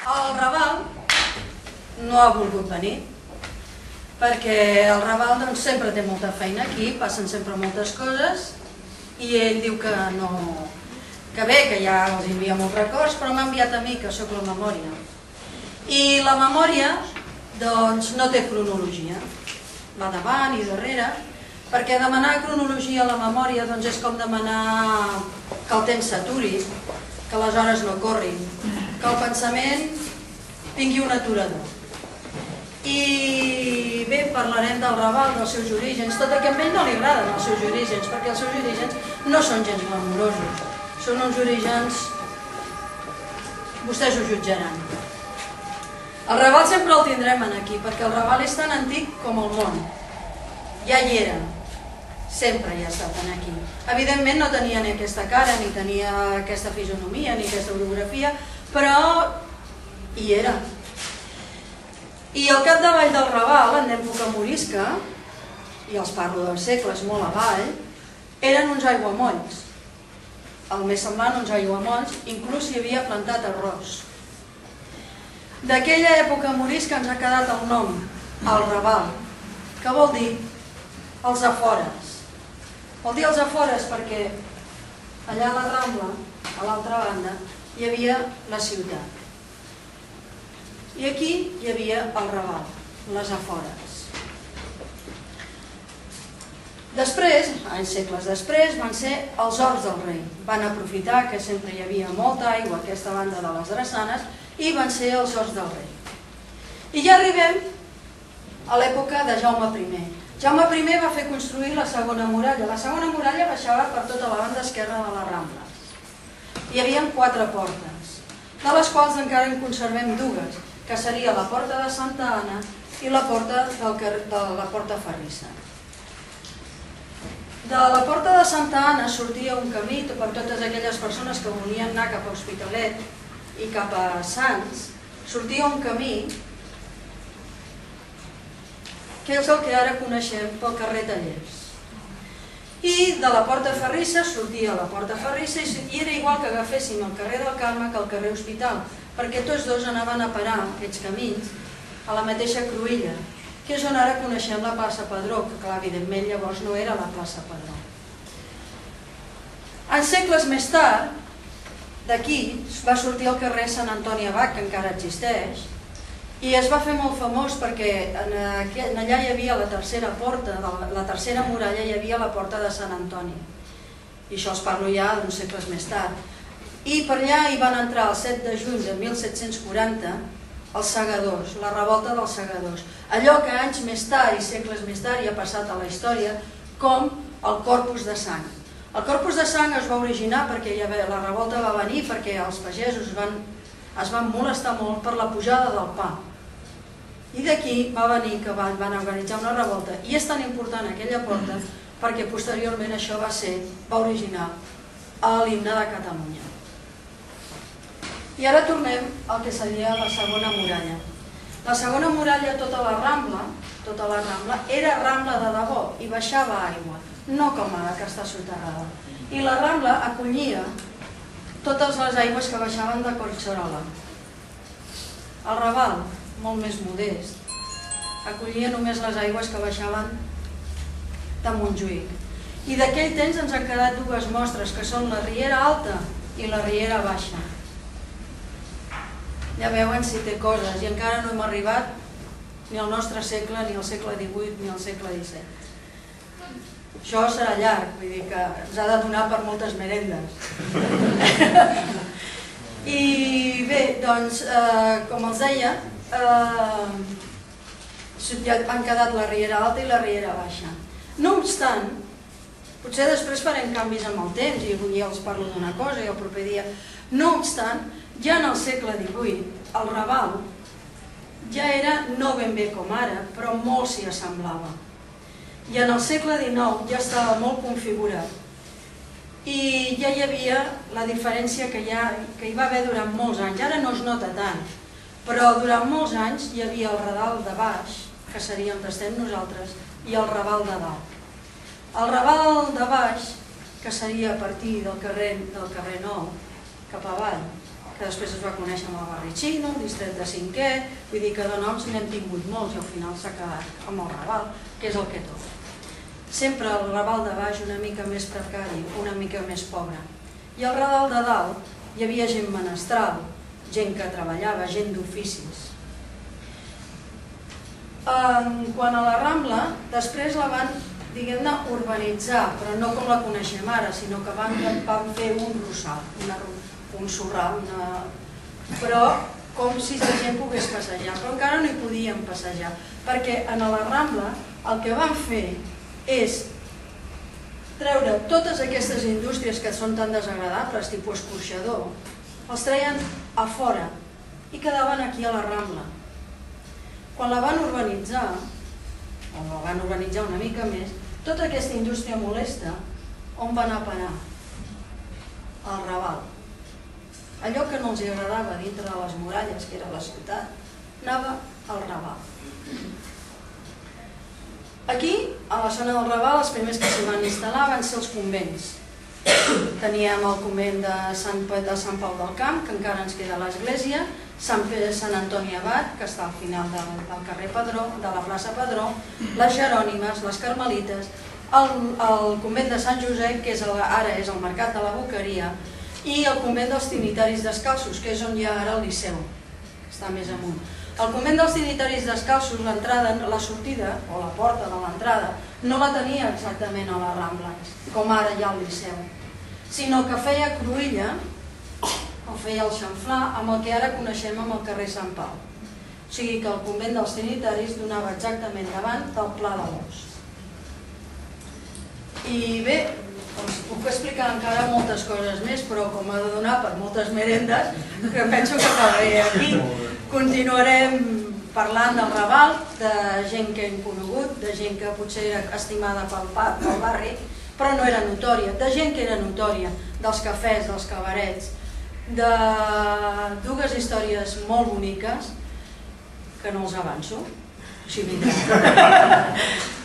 El Raval no ha volgut venir perquè el Raval sempre té molta feina aquí, passen sempre moltes coses i ell diu que no, que bé, que ja els envia molts records, però m'ha enviat a mi, que sóc la memòria. I la memòria doncs no té cronologia, va davant i darrere, perquè demanar cronologia a la memòria doncs és com demanar que el temps s'aturi, que les hores no corrin, que el pensament tingui un aturador. I bé, parlarem del Raval, dels seus orígens, tot i que a ell no li agraden els seus orígens, perquè els seus orígens no són gens glamourosos, són uns orígens... vostès ho jutjaran. El Raval sempre el tindrem aquí, perquè el Raval és tan antic com el món. Ja hi era, sempre hi ha estat aquí. Evidentment no tenia ni aquesta cara, ni tenia aquesta fisonomia, ni aquesta orografia, però hi era. I al capdavall del Raval, en època morisca, i els parlo dels segles molt avall, eren uns aiguamolls. El més semblant uns aiguamolls, inclús hi havia plantat arròs. D'aquella època morisca ens ha quedat el nom, el Raval, que vol dir els afores. Vol dir els afores perquè allà a la Rambla, a l'altra banda, hi havia la ciutat. I aquí hi havia el Raval, les afores. Després, anys segles després, van ser els horts del rei. Van aprofitar que sempre hi havia molta aigua a aquesta banda de les drassanes i van ser els horts del rei. I ja arribem a l'època de Jaume I. Jaume I va fer construir la segona muralla. La segona muralla baixava per tota la banda esquerra de la Rambla. Hi havia 4 portes, de les quals encara en conservem 2, que seria la porta de Santa Anna i la porta de la porta Ferrissa. De la porta de Santa Anna sortia un camí per totes aquelles persones que volien anar cap a Hospitalet i cap a Sants, sortia un camí que és el que ara coneixem pel carrer Tallers. I de la porta Ferrissa sortia la porta Ferrissa i era igual que agaféssim el carrer del Carme que el carrer Hospital, perquè tots dos anaven a parar aquests camins a la mateixa cruïlla, que és on ara coneixem la plaça Padró, que clar, evidentment llavors no era la plaça Padró. En segles més tard, d'aquí va sortir el carrer Sant Antoni Abat, que encara existeix, i es va fer molt famós perquè allà hi havia la tercera porta, la tercera muralla hi havia la porta de Sant Antoni. I això els parlo ja d'uns segles més tard. I per allà hi van entrar el 7 de juny de 1740 els segadors, la revolta dels segadors. Allò que anys més tard i segles més tard hi ha passat a la història com el Corpus de Sang. El Corpus de Sang es va originar perquè la revolta va venir perquè els pagesos es van molestar molt per la pujada del pa. I d'aquí va venir que van organitzar una revolta. I és tan important aquella porta perquè posteriorment això va originar l'himne de Catalunya. I ara tornem al que seria la segona muralla. La segona muralla, tota la Rambla, era Rambla de debò i baixava aigua, no com ara que està soterrada. I la Rambla acollia totes les aigües que baixaven de Collserola. El Raval, molt més modest, acollia només les aigües que baixaven de Montjuïc. I d'aquell temps ens han quedat 2 mostres, que són la Riera Alta i la Riera Baixa. Ja veuen si té coses, i encara no hem arribat ni al nostre segle, ni al segle XVIII, ni al segle XVII. Això serà llarg, vull dir que ens ha de donar per moltes merendes. I bé, doncs, com els deia, han quedat la Riera Alta i la Riera Baixa. No obstant, potser després farem canvis amb el temps i avui ja els parlo d'una cosa i el proper dia. No obstant, ja en el segle XVIII, el Raval ja era no ben bé com ara, però molt s'hi assemblava. I en el segle XIX ja estava molt configurat. I ja hi havia la diferència que hi va haver durant molts anys. Ara no es nota tant, però durant molts anys hi havia el Raval de baix, que seria on estem nosaltres, i el Raval de dalt. El Raval de baix, que seria a partir del carrer Nou, cap avall, que després es va conèixer amb el barri xino, el distret de Cinquè, vull dir que de noms n'hem tingut molts i al final s'ha quedat amb el Raval, que és el que toca. Sempre el Raval de baix una mica més precari, una mica més pobre. I al Raval de dalt hi havia gent menestral, gent que treballava, gent d'oficis. Quan a la Rambla, després la van, diguem-ne, urbanitzar, però no com la coneixem ara, sinó que van fer un rossal, un sorral, però com si la gent pogués passejar, però encara no hi podien passejar, perquè a la Rambla el que van fer és treure totes aquestes indústries que són tan desagradables, tipus escorxador, els treien a fora i quedaven aquí a la Rambla. Quan la van urbanitzar, o la van urbanitzar una mica més, tota aquesta indústria molesta, on va anar a parar? Al Raval. Allò que no els agradava dintre de les muralles, que era la ciutat, anava al Raval. Aquí, a la zona del Raval, els primers que s'hi van instal·lar van ser els convents. Teníem el convent de Sant Pau del Camp, que encara ens queda l'església, Sant Antoni Abat, que està al final del carrer Padró, de la plaça Padró, les Jerònimes, les Carmelites, el convent de Sant Josep, que ara és el Mercat de la Boqueria, i el convent dels Trinitaris Descalços, que és on hi ha ara el Liceu, que està més amunt. El convent dels Trinitaris Descalços, l'entrada, la sortida, o la porta de l'entrada, no la tenia exactament a la Rambla, com ara hi ha al Liceu, sinó que feia cruïlla, o feia el xamflà, amb el que ara coneixem amb el carrer Sant Pau. O sigui que el convent dels Trinitaris donava exactament davant del Pla de l'Os. I bé, us puc explicar encara moltes coses més, però com ha de donar per moltes merendes, que penso que acabaré aquí. Continuarem parlant del Raval, de gent que hem conegut, de gent que potser era estimada pel barri, però no era notòria, de gent que era notòria, dels cafès, dels cabarets, de dues històries molt boniques, que no els avanço, així vindrà.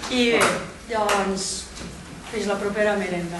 I bé, llavors, fins la propera merenda.